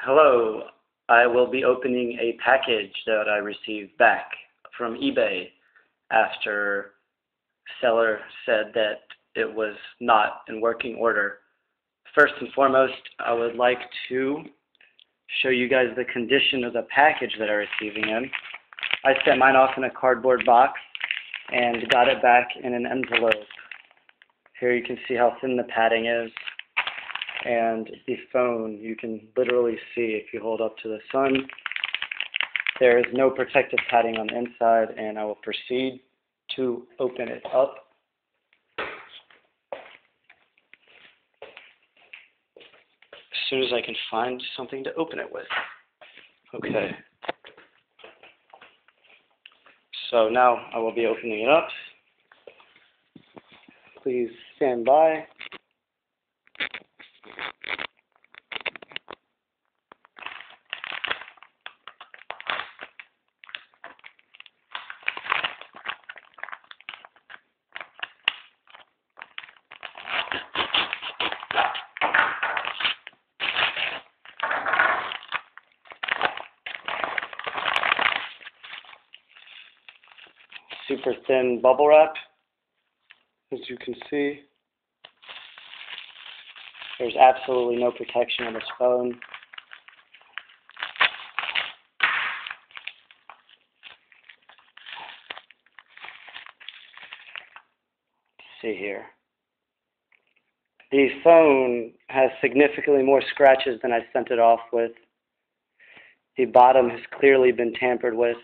Hello, I will be opening a package that I received back from eBay after seller said that it was not in working order. First and foremost, I would like to show you guys the condition of the package that I'm receiving in. I sent mine off in a cardboard box and got it back in an envelope. Here you can see how thin the padding is. And the phone, you can literally see if you hold up to the sun. There is no protective padding on the inside, and I will proceed to open it up. As soon as I can find something to open it with. Okay. So now I will be opening it up. Please stand by. Super thin bubble wrap, as you can see. There's absolutely no protection on this phone. Let's see here. The phone has significantly more scratches than I sent it off with. The bottom has clearly been tampered with,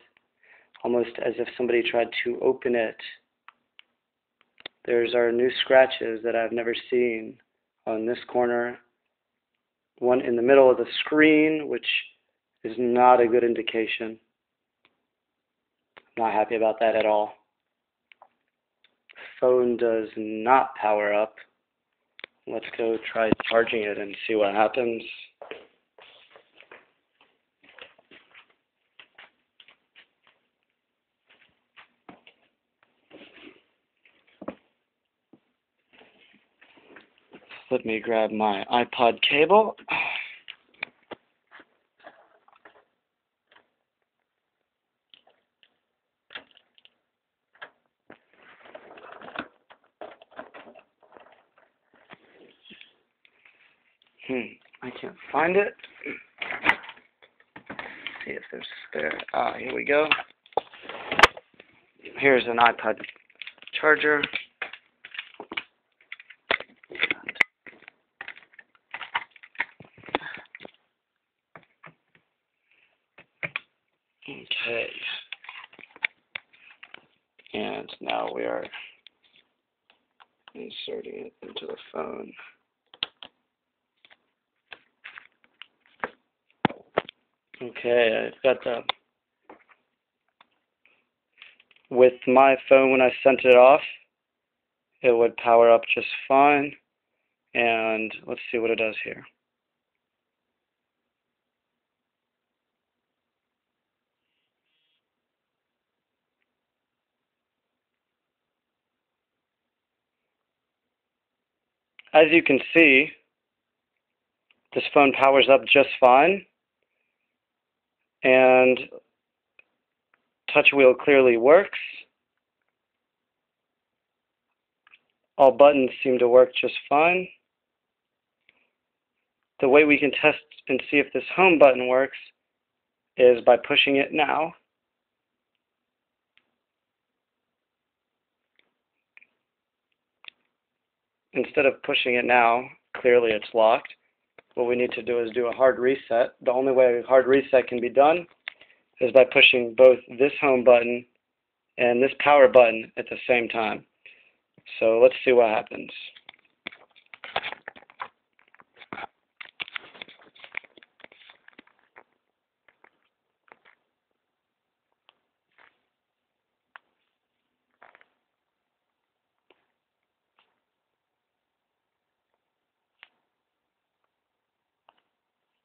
almost as if somebody tried to open it. There's our new scratches that I've never seen on this corner. One in the middle of the screen, which is not a good indication. I'm not happy about that at all. Phone does not power up. Let's go try charging it and see what happens. Let me grab my iPod cable. I can't find it. Let's see if there's spare. Here we go. Here's an iPod charger. Okay. And now we are inserting it into the phone. Okay, I've got the... With my phone, when I sent it off, it would power up just fine. And let's see what it does here. As you can see, this phone powers up just fine, and touch wheel clearly works. All buttons seem to work just fine. The way we can test and see if this home button works is by pushing it now. Instead of pushing it now, clearly it's locked. What we need to do is do a hard reset. The only way a hard reset can be done is by pushing both this home button and this power button at the same time. So let's see what happens.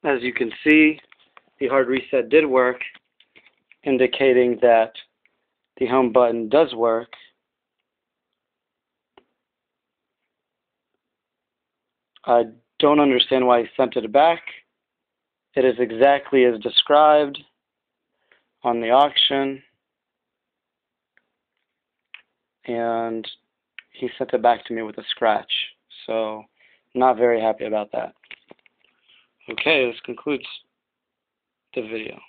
As you can see, the hard reset did work, indicating that the home button does work. I don't understand why he sent it back. It is exactly as described on the auction, and he sent it back to me with a scratch. So, not very happy about that. Okay, this concludes the video.